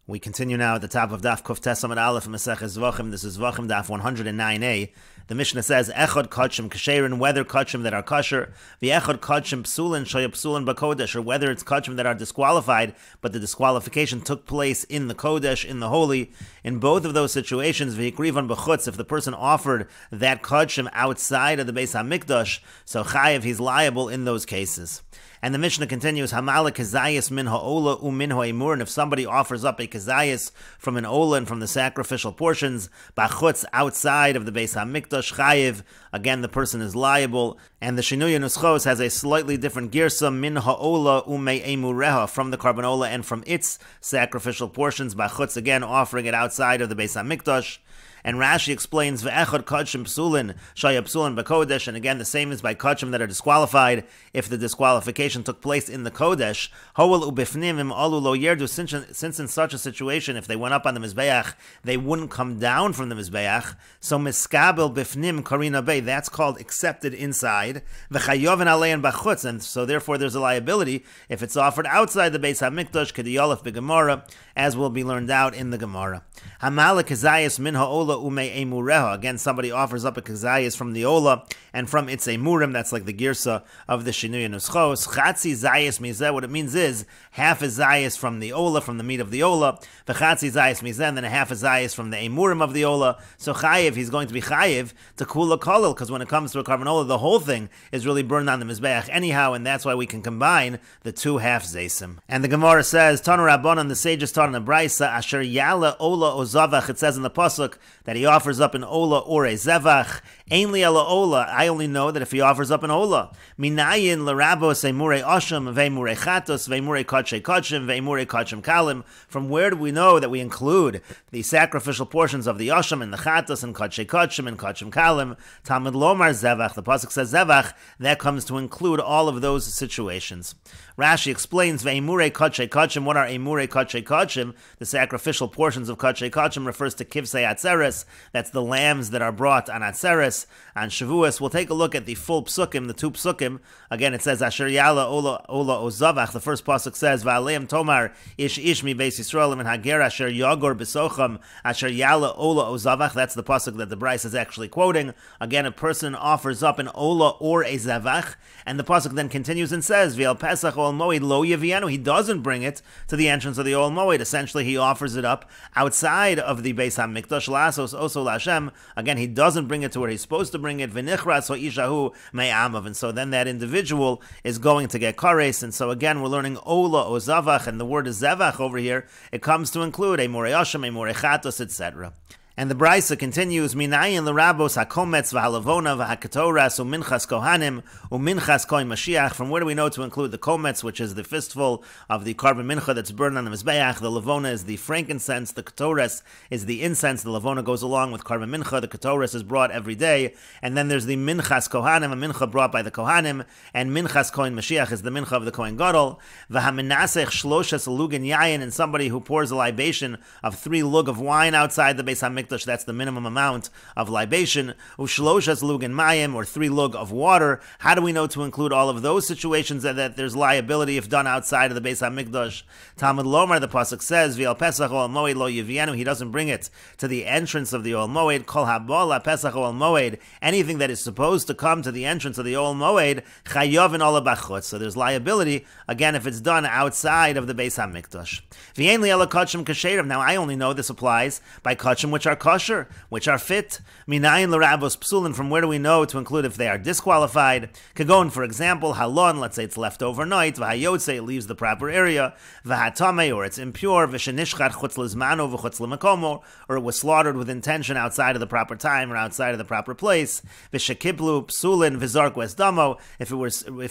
We continue now at the top of Daf Kuf Tes Amud Aleph Meseches Zevachim. This is Zevachim Daf 109a. The Mishnah says, Echad Kachim Kasherin, whether Kachim that are kosher, the Echad Kachim Psulin, Shaya Psulin Bakodesh, or whether it's Kachim that are disqualified, but the disqualification took place in the Kodesh, in the Holy. In both of those situations, V'hikrivan B'chutz, if the person offered that Kachim outside of the Beis HaMikdash, so Chayev, he's liable in those cases. And the Mishnah continues, Hamala Kazayas min ha'ola umin ha'imur, and if somebody offers up a Kazayas from an Ola and from the sacrificial portions, Bachutz, outside of the Beis HaMikdash, Chayev, again the person is liable. And the Shinuya Nuschos has a slightly different girsa, min ha'ola umei emureha, from the Karban Ola and from its sacrificial portions, Bachutz, again offering it outside of the Beis HaMikdash. And Rashi explains, Ve'echad kachim psulin, shaya psulin b'kodesh, and again the same is by kachim that are disqualified if the disqualification took place in the Kodesh. Hoel ubifnim im alu lo yerdu, since in such a situation, if they went up on the Mizbeach, they wouldn't come down from the Mizbeach, so miskabel bifnim karina bay, that's called accepted inside, v'chayovin alein b'chutz, and so therefore there's a liability if it's offered outside the Beis HaMikdash, kediyolef b'gemara, as will be learned out in the Gemara. Hamala kazayas min ha'ola ume emureha. Again, somebody offers up a kazayas from the Ola and from its emurim. That's like the girsa of the Shinuya Nuschos. Chatzi zayas mizeh. What it means is half a zayas from the Ola, from the meat of the Ola. V'chatzi zayas mizeh, and then a half a zayas from the emurim of the Ola. So chayiv, he's going to be chayiv to kula kolil, because when it comes to a karban Ola, the whole thing is really burned on the mizbeach anyhow, and that's why we can combine the two half zaysim. And the Gemara says, Tanu Rabbanan, the sages taught in the Braisa, Asher Yala Ola o Zavach. It says in the pasuk that he offers up an Ola or a Zevach. Ainli ala Ola. I only know that if he offers up an Ola. Minayin l'rabos eimurei asham ve'eimurei chatos ve'eimurei kachei kachim ve'eimurei kachim kalim. From where do we know that we include the sacrificial portions of the asham and the chatos and kachei kachim and kachim kalim? Talmud lomar Zevach. The pasuk says Zevach. That comes to include all of those situations. Rashi explains ve'eimurei kachei kachim. What are eimurei kachei kachim? The sacrificial portions of kachei kachim refers to kivsei atzeres. That's the lambs that are brought on atzeres, on Shavuos. We'll take a look at the full psukim, the two psukim. Again, it says Asher Yala Ola Ozavach. The first pasuk says Va'aleim Tomar Ish Mi Beis Yisrael and Hager Asher Yagor Besocham Asher Yala Ola Ozavach. That's the pasuk that the Bryce is actually quoting. Again, a person offers up an Ola or a Zavach, and the pasuk then continues and says V'al Pesach Ol Moed Lo Yevianu. He doesn't bring it to the entrance of the Ol Moed. Essentially, he offers it up outside of the Beis HaMikdash, Lasos Oso Lashem. Again, he doesn't bring it to where he's supposed to bring it, V'nichras Ho'ishahu Me'amav, and so then that individual is going to get kares. And so again, we're learning Ola o Zavach, and the word is Zevach over here. It comes to include a Morei Asham, a Morei Chatos, etc. And the Braisa continues, Minayin l'rabos hakometz v'halavona v'hakatoras u'minchas kohanim u'minchas kohen Mashiach. From where do we know to include the kometz, which is the fistful of the carbon mincha that's burned on the mizbeach? The lavona is the frankincense. The katoras is the incense. The lavona goes along with carbon mincha. The katoras is brought every day. And then there's the minchas kohanim, a mincha brought by the kohanim. And minchas kohen Mashiach is the mincha of the kohen gadol. V'haminasech shloshes lugin yayin, and somebody who pours a libation of 3 lug of wine outside the Beis HaMikdash. That's the minimum amount of libation. Ushloshas lug in mayim, or 3 lug of water. How do we know to include all of those situations that there's liability if done outside of the Beis HaMikdash? Talmud lomar, the pasuk says, V'al Pesach Ol Moed Lo Yevianu. He doesn't bring it to the entrance of the Ol Moed. Kol habala Pesach Ol Moed. Anything that is supposed to come to the entrance of the Ol Moed, Chayovin Ola Bachutz. So there's liability again if it's done outside of the Beis HaMikdash. V'yein li ela kachim kasherim. Now I only know this applies by kachim which are kosher, which are fit. Minayin l'rabos psulin. From where do we know to include if they are disqualified? Kagon, for example, halon. Let's say it's left overnight. V'hayotze, it leaves the proper area. V'hatame, or it's impure. V'shenishchad chutz lizmano v'chutz l'makomo, or it was slaughtered with intention outside of the proper time or outside of the proper place. V'shekiblu psulin v'zark wesdamo. If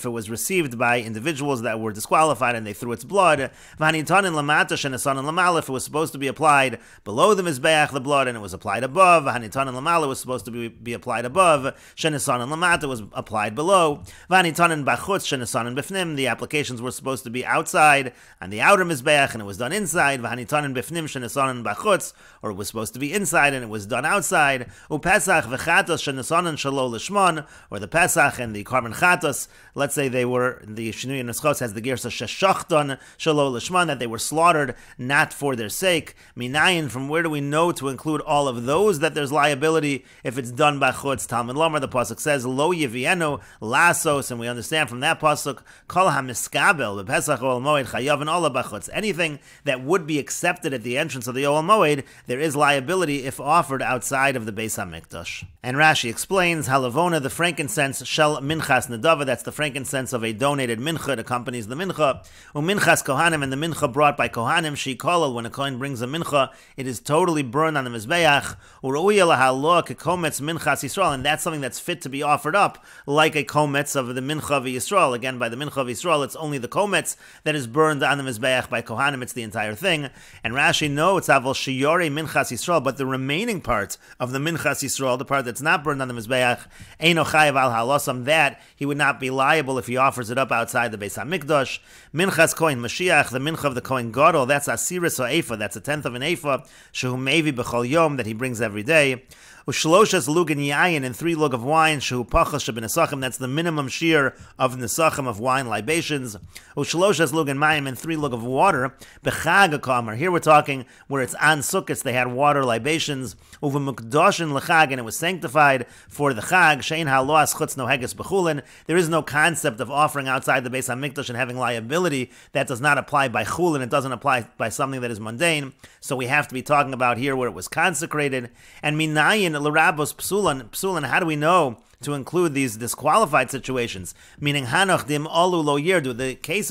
it was received by individuals that were disqualified and they threw its blood. V'hanitanin lamatash and asanin lamal. If it was supposed to be applied below the mizbeach, the blood. and it was applied above. V'hanitanen lamala was supposed to be applied above. Shenisanen lamata was applied below. V'hanitanen bachutz shenisanen bifnim. The applications were supposed to be outside on the outer mizbeach, and it was done inside. V'hanitanen bifnim shenisanen bachutz, or it was supposed to be inside and it was done outside. Upesach v'chatos shenisanen shalo lishmon, or the Pesach and the carbon chatos. Let's say they were, the Shinui Neschos has the gersa sheshachton shalo lishman, that they were slaughtered not for their sake. Minayin, from where do we know to include all of those that there's liability if it's done by chutz? Talmud Lomar, the pasuk says lo yevienu lasos, and we understand from that pasuk kol hamiskabel bepesach ol moed chayav and all bachutz. Anything that would be accepted at the entrance of the Ol Moed, there is liability if offered outside of the Beis Hamikdash. And Rashi explains halavona, the frankincense shel minchas nedava, that's the frankincense of a donated mincha, it accompanies the mincha. Uminchas kohanim, and the mincha brought by kohanim, shikolal, when a kohen brings a mincha, it is totally burned on the mizbeach. Uruya lahalo kekometz minchas Yisrael, and that's something that's fit to be offered up, like a kometz of the mincha of Yisrael. Again, by the mincha of Yisrael, it's only the kometz that is burned on the mizbeach. By kohanim, it's the entire thing. And Rashi notes avol shiyore minchas Yisrael, but the remaining part of the minchas Yisrael, the part that's not burned on the mizbeach, eino chayav al halosam, that he would not be liable if he offers it up outside the Beis Hamikdash. Minchas kohen Mashiach, the mincha of the kohen gadol, that's asiris ha'efa, that's a tenth of an efa, shehu mevi b'chol yom, that he brings every day. Ushloshas lug and yayin, and 3 lug of wine, shehu pachas shebenesachim, that's the minimum shear of nesachim of wine libations. Ushloshas lug and mayim, and 3 lug of water, bechag kamer. Here we're talking where it's on sukkahs, they had water libations. Uva mukdashin lechag, and it was sanctified for the chag. Shein haloas chutz no heges bechulin. There is no concept of offering outside the Beis Hamikdash and having liability. That does not apply by chulin. It doesn't apply by something that is mundane. So we have to be talking about here where it was consecrated. And minayin l'rabos psulan, how do we know to include these disqualified situations? Meaning hanach dim alu lo yirdu, the cases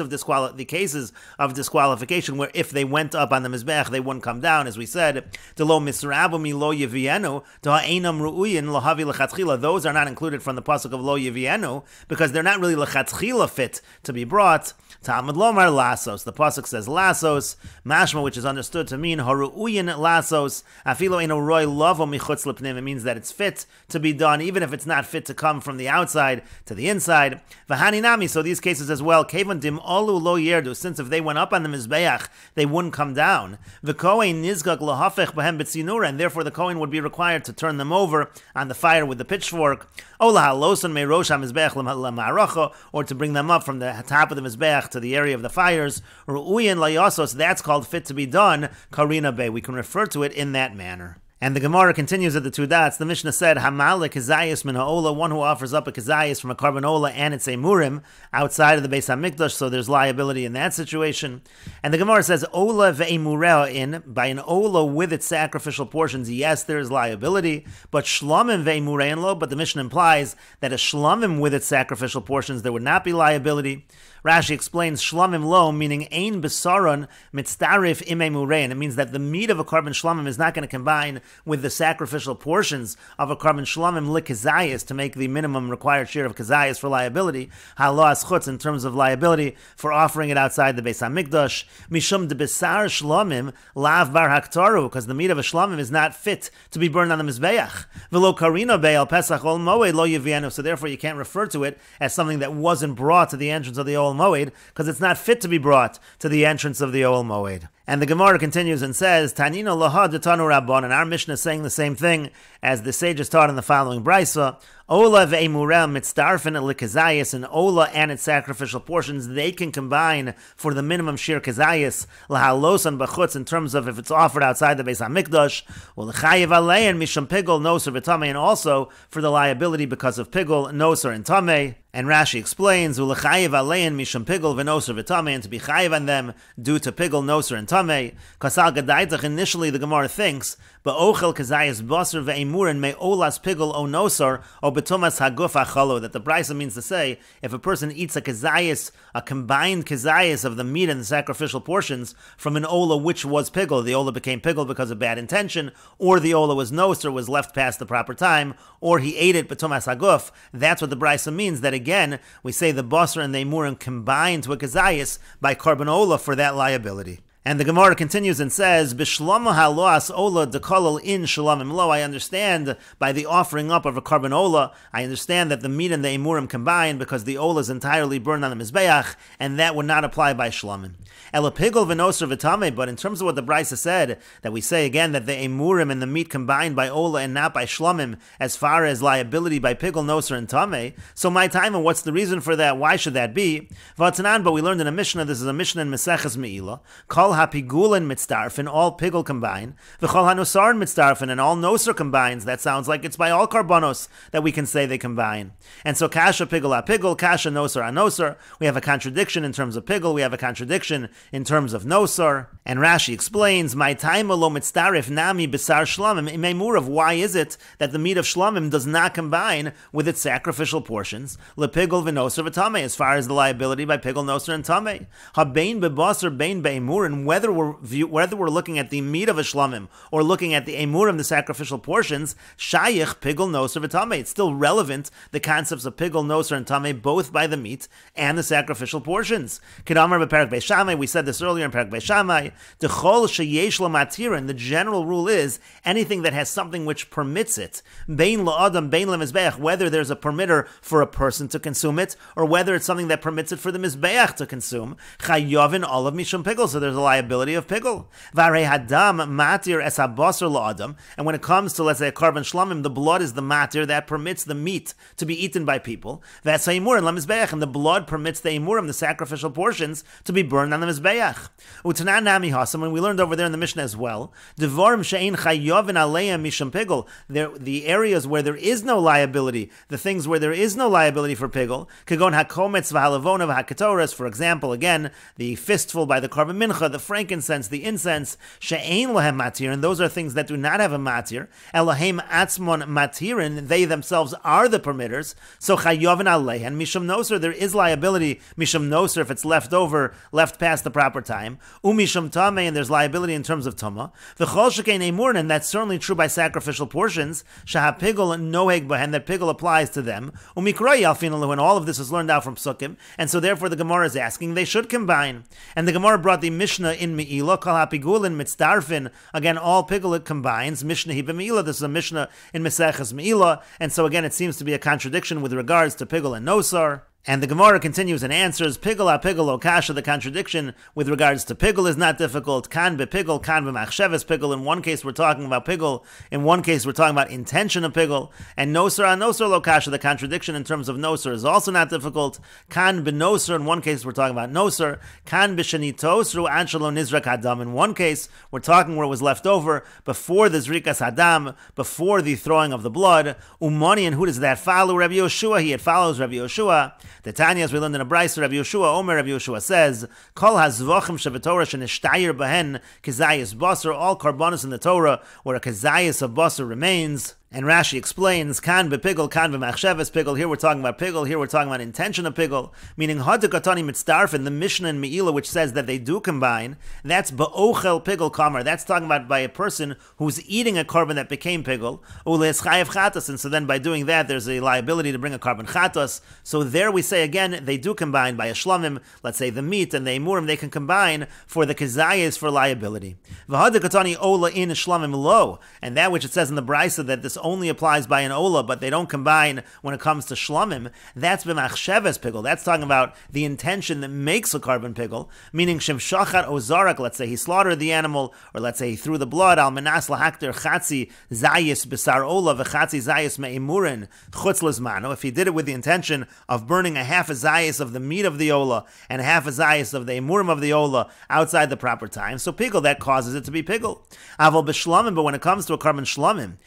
of disqualification where if they went up on the mizbech they wouldn't come down, as we said, de lo misrabu mi lo yevienu to ha'enam ru'uyin lo havi lechatchila. Those are not included from the pasuk of lo yevienu because they're not really lechatchila fit to be brought. Talmud lomar lasos, the pasuk says lasos, mashma, which is understood to mean haru'uyin lasos, afilo eno roy lavo michutz lepnim. It means that it's fit to be done even if it's not fit to come from the outside to the inside. V'haninami, so these cases as well, kevan dim olu lo yerdu, since if they went up on the mizbeach, they wouldn't come down. V'kohen nizgak lahafech b'hem b'tzinura, and therefore the kohen would be required to turn them over on the fire with the pitchfork. O lahalosan meirosh ha-mizbeach l'ma'aracha, or to bring them up from the top of the mizbeach to the area of the fires. Ru'uyin layasos, that's called fit to be done. Karina Bey, we can refer to it in that manner. And the Gemara continues at the 2 dots. The Mishnah said, Hamal kizayis min ha'ola, one who offers up a kizayis from a carbon ola and it's a murim outside of the Beis Hamikdash, so there's liability in that situation. And the Gemara says, ola ve'emureh in, by an ola with its sacrificial portions, yes, there is liability, but shlamim ve'emureh in lo, but the Mishnah implies that a shlamim with its sacrificial portions, there would not be liability. Rashi explains shlamim lo, meaning ein besaron mitzdarif imei murein. It means that the meat of a carbon shlamim is not going to combine with the sacrificial portions of a carbon shlamim likazayis to make the minimum required share of kazayis for liability. Halas chutz, in terms of liability for offering it outside the Beis Hamikdash. Mishum de besar shlamim lav bar haktaru, because the meat of a shlamim is not fit to be burned on the mizbeach. V'lo karina be'al pesach ol moed lo yevienu. So therefore you can't refer to it as something that wasn't brought to the entrance of the Ol Moed, because it's not fit to be brought to the entrance of the Ol Moed. And the Gemara continues and says, Tanina laha detanu rabban, and our Mishnah is saying the same thing as the sages taught in the following brisa. Ola ve'emurel mitzdarfen likazayis, and Ola and its sacrificial portions, they can combine for the minimum shir kazayis, lahalosan b'chutz, in terms of if it's offered outside the Beis Hamikdash, u'lechayiv alein misham pigol noser v'tamei, and also for the liability because of pigol, noser, and tamei. And Rashi explains, u'lechayiv alein misham pigol v'noser v'tamei, and to be chayiv on them due to pigol, noser, and tamei. Kasal gadaitach, initially the Gemara thinks, ba'ochel kazayis basar ve'emurin me olas pigol o noser o betumas haguf achalo, that the brisa means to say, if a person eats a kazayis, a combined kazayis of the meat and the sacrificial portions from an ola which was pigol, the ola became pigol because of bad intention, or the ola was noser, was left past the proper time, or he ate it betumas haguf, that's what the brisa means, that again, we say the basar and the emurim combined to a kazayis by carbon ola for that liability. And the Gemara continues and says, Bishlama haloas ola dekolol in shalamim lo. I understand by the offering up of a carbon ola, I understand that the meat and the emurim combine because the ola is entirely burned on the mizbeach, and that would not apply by shlamim. Ela pigol v'noser v'tameh, but in terms of what the Brisa said, that we say again that the emurim and the meat combined by ola and not by shlamim, as far as liability by pigol, noser, and tameh. So my time, and what's the reason for that? Why should that be? V'atanan, but we learned in a Mishnah, this is a Mishnah in Meseches Me'ilah, Kol ha'pigulin mitzdarfin, all pigul combine, v'chol ha'nosarin mitzdarfin, and all noser combines. That sounds like it's by all karbonos that we can say they combine. And so kasha pigul ha'pigul, kasha noser ha'noser. We have a contradiction in terms of pigul, we have a contradiction in terms of nosor. And Rashi explains, my time lo mitzdarif nami besar shlamim imemurav. Why is it that the meat of shlamim does not combine with its sacrificial portions? Lepigul v'noser v'tameh, as far as the liability by pigul, noser, and tameh. Habein bebasar bein be'emurin, whether we're looking at the meat of a shlamim or looking at the emurim, the sacrificial portions, shayich pigul, noser, v'tameh. It's still relevant, the concepts of pigul, noser, and tameh, both by the meat and the sacrificial portions. Kedamar b'perak Beishamai, we said this earlier in Perak Beishamai, dechol sheyesh lo matirin, the general rule is anything that has something which permits it, bein la'adam, bein lemizbeach, whether there's a permitter for a person to consume it, or whether it's something that permits it for the mizbeach to consume, chayovin olav mishum pigul, so there's a liability of pigul. Varei hadam matir es habasar la'adam, and when it comes to, let's say, a carbon shlamim, the blood is the matir that permits the meat to be eaten by people. That's ha'imur and lemizbeach, and the blood permits the imurim, the sacrificial portions, to be burned on the mizbeach. Utanan nami hasam, and we learned over there in the Mishnah as well, devarim she'ein chayovin aleim mishum pigul, the areas where there is no liability, the things where there is no liability for pigul, kagon hakometz v'halavona v'hakatoras, for example, again, the fistful by the carbon mincha, the frankincense, the incense, she'ein lahem matir, and those are things that do not have a matir, elahem atzmon matirin, they themselves are the permitters, so chayovin aleihen mishum noser, there is liability mishum noser if it's left over, left past the proper time, umishum tameh, and there's liability in terms of tama, v'chol shekein emurin, and that's certainly true by sacrificial portions, shahapigul noheg bahen, that pigul applies to them, umikroy alfinalu, and all of this is learned out from psukim, and so therefore the Gemara is asking they should combine. And the Gemara brought the Mishnah in Me'ilah, kol ha'pigulin mitzdarfin, again all pigul it combines, Mishnah hi b'Me'ilah, this is a Mishnah in Meseches Me'ilah, and so again it seems to be a contradiction with regards to pigul and nosar. And the Gemara continues and answers, pigul ha-pigul o kasha, the contradiction with regards to pigul is not difficult, kan be-pigul, kan be-machsheves pigul, in one case we're talking about pigul, in one case we're talking about intention of pigul, and nosar ha-nosar lo kasha, the contradiction in terms of nosar is also not difficult, kan be-nosar, in one case we're talking about nosar, kan be-shenitos ru anshalo nizrak hadam, in one case we're talking where it was left over, before the zrikas hadam, before the throwing of the blood, umani, and who does that follow? Rabbi Yoshua, it follows Rabbi Yoshua. The Tanya, as we learned in a Brisa, Rabbi Yoshua Omer, Rabbi Yoshua says, Kol hazvachim shevatorah shenishtayir bahen kezayis basar, all karbonos in the Torah where a kezayis of basar remains. And Rashi explains, kan bepigul, kan b'machsheves pigul. Here we're talking about pigul, here we're talking about intention of pigul, meaning hadikatani mitzdarfin, the Mishnah in Me'ilah, which says that they do combine, that's ba'ochel pigul kamar. That's talking about by a person who's eating a carbon that became pigul, uleis chayev chatas, and so then by doing that, there's a liability to bring a carbon chatas. So there we say again, they do combine by a shlamim, let's say the meat and the emurim, they can combine for the kezayis for liability. V'hadikatani ola in shlamim lo, and that which it says in the Brisa that this only applies by an ola, but they don't combine when it comes to shlamim, that's b'machsheves pigul. That's talking about the intention that makes a carbon pigul, meaning shem shachat ozarak, let's say he slaughtered the animal, or let's say he threw the blood, al menas lahakter chatzi zayis b'sar ola v'chatzi zayis me'emurin chutz lezmano, if he did it with the intention of burning a half a zayis of the meat of the ola, and half a zayis of the emurim of the ola outside the proper time, so pigul, that causes it to be pigul. Aval b'shlamim, but when it comes to a carbon shlamim,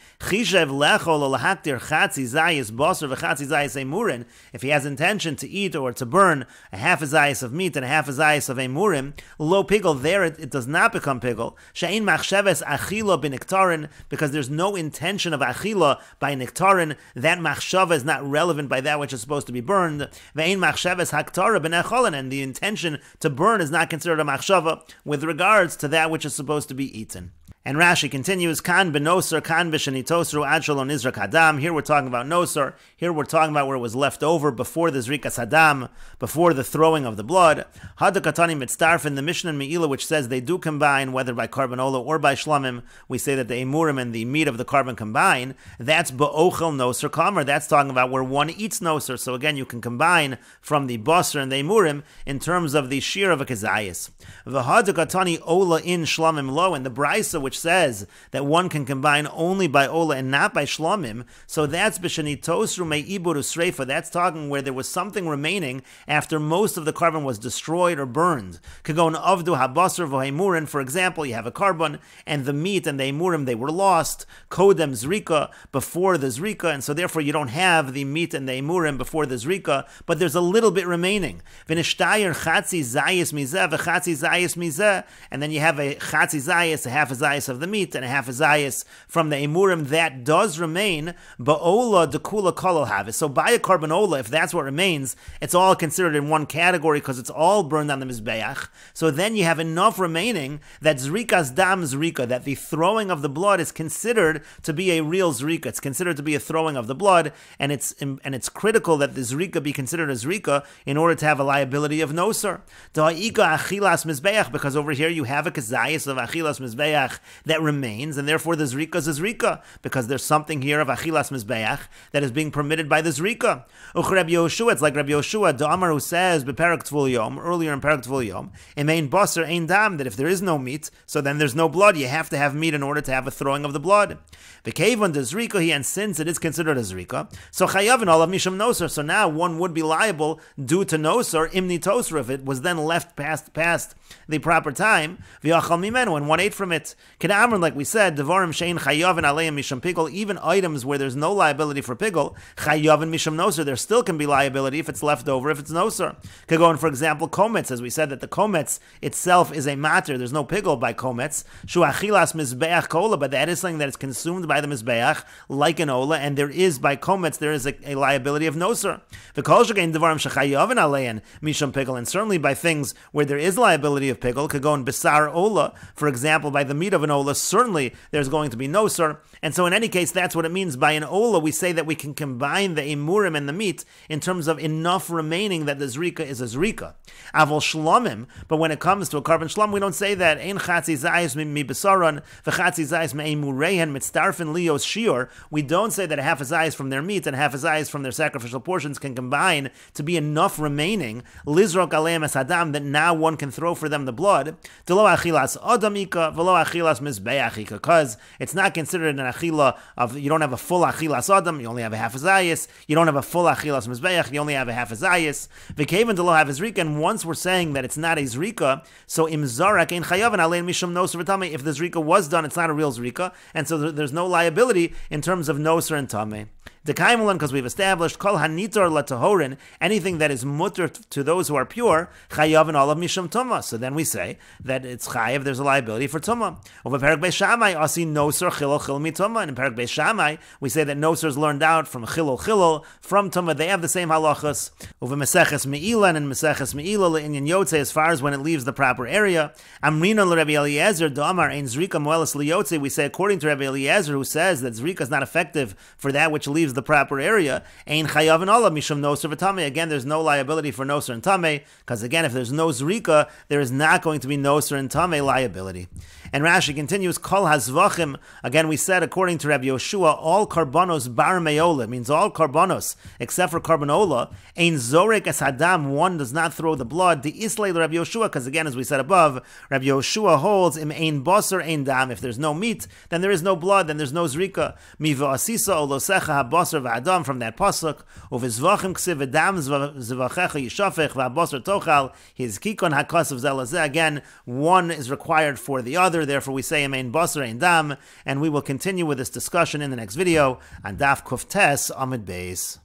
if he has intention to eat or to burn a half a zayis of meat and a half a zayis of emurim, lo pigul, there it does not become pigul. She'ein machsheves achila b'niktarin, because there's no intention of achila by niktarin. That machshava is not relevant by that which is supposed to be burned. Ve'ein machsheves haktara b'necholin, and the intention to burn is not considered a machshava with regards to that which is supposed to be eaten. And Rashi continues, Kan b'nosar, kan b'shenitosru ad shelo nizrak hadam. Here we're talking about nosar. Here we're talking about where it was left over before the zrikas hadam, before the throwing of the blood. Hadakatani mitzdarf in the Mishnah and Meila, which says they do combine, whether by karbonola or by shlamim. We say that the emurim and the meat of the carbon combine. That's ba'ochel nosar kamer. That's talking about where one eats nosar. So again, you can combine from the basar and the emurim in terms of the shear of a kezayis. V'hadakatani ola in shlamim lo, and the brisa which says that one can combine only by ola and not by shlamim. So that's b'shenitosru me'ibur usreifa. That's talking where there was something remaining after most of the carbon was destroyed or burned. Kagon avdu habasar v'haimurin. For example, you have a carbon and the meat and the emurim, they were lost. Kodem zrika, before the zrika, and so therefore you don't have the meat and the emurim before the zrika, but there's a little bit remaining. V'nishtayir chatzi zayis mizeh v'chatzi zayis mizeh, and then you have a chatzi zayis, a half a zayis of the meat and a half a zayis from the emurim that does remain. Ba'ola dekula kolol havis. So by a karbonola, if that's what remains, it's all considered in one category because it's all burned on the mizbeach. So then you have enough remaining that zrikas dam zrika, that the throwing of the blood is considered to be a real zrika. It's considered to be a throwing of the blood, and it's critical that the zrika be considered a zrika in order to have a liability of nosar. Da'ika achilas mizbeach, because over here you have a kazayis of achilas mizbeach that remains, and therefore the zrika is a zrika, because there's something here of achilas mizbeach that is being permitted by the zrika. Rabbi Yoshua, it's like Rabbi Yoshua, the Amar, who says beperak tvul yom, earlier in perak tvul yom, imein basar ein dam, that if there is no meat, so then there's no blood. You have to have meat in order to have a throwing of the blood. The kavon the zrika, and since it is considered a zrika, so chayavin olav misham nosar. So now one would be liable due to nosar imni tosar if it was then left past the proper time. V'achal mimenu, and one ate from it. Kedamar, like we said, devarim shein chayavin aleim misham pigol. Even items where there's no liability for pigol, chayavin misham nosar, there still can be liability if it's left over, if it's nosar. Could go in, for example, kometz, as we said that the kometz itself is a matter. There's no pigol by kometz. Shu achilas mizbeach kola, but that is something that is consumed by the mizbeach, like an ola, and there is by kometz there is a liability of nosar. V'kol shekein devarim shechayavin aleim misham pigol, and certainly by things where there is liability of pigol, could go in besar ola, for example, by the meat of an ola, certainly there's going to be nosar. And so in any case, that's what it means by an ola. We say that we can combine the emurim and the meat in terms of enough remaining that the zrika is a zrika. Avol shlomim, but when it comes to a carbon shlom, we don't say that. Ein chatzi zayis mi besaron v'chatzi zayis me emurehen mitzdarfen lios shiur. We don't say that a half a zayis from their meat and half a zayis from their sacrificial portions can combine to be enough remaining lizrok aleim es hadam, that now one can throw for them the blood. Delo achilas adamika v'lo achilas mizbeachika, because it's not considered an achila of, you don't have a full achilas adam, you only have a half a zayis. You don't have a full achilas mizbeach, you only have a half a zayis. V'keven delo have a zrika, and once we're saying that it's not a zrika, so im zarak ein chayav and alein mishum nosar v'tamei. If the zrika was done, it's not a real zrika, and so there's no liability in terms of nosar and tamei. The kaimulan, because we've established kol hanitor latahorin, anything that is mutter to those who are pure, chayav and olav mishum tuma. So then we say that it's chayav, there's a liability for tuma. Over perak beis Shammai, asi nosar chilul chil mituma, and in perak beis Shammai we say that nosar is learned out from chilul from tuma. They have the same halachas. Over Meseches Meila, and Meseches Meila le'inyan yotze, as far as when it leaves the proper area. Amrina l'Rebbe Eliezer damar ein zrika moelas liyotze. We say according to Rebbe Eliezer, who says that zrika is not effective for that which leaves the proper area. Ein chayav and olav mishum nosar v'tamei. Again, there's no liability for nosar and tamei, because again, if there's no zrika, there is not going to be nosar and tamei liability. And Rashi continues, kol hazvachim. Again, we said according to Rabbi Yoshua, all karbonos bar meola, means all karbonos except for karbonola. Ein zorek es hadam, one does not throw the blood. The islay Rabbi Yoshua, because again, as we said above, Rabbi Yoshua holds im ein basar ein dam. If there's no meat, then there is no blood, then there's no zrika. Miva asisa olosecha habasar v'adam, from that pasuk. Uvizvachim ksiv v'dam zvachecha yishafech v'habasar tochal his kikon hakasav zelazeh. Again, one is required for the other. Therefore, we say Amein Basar Ein Dam, and we will continue with this discussion in the next video on Daf Tes Amud Beis.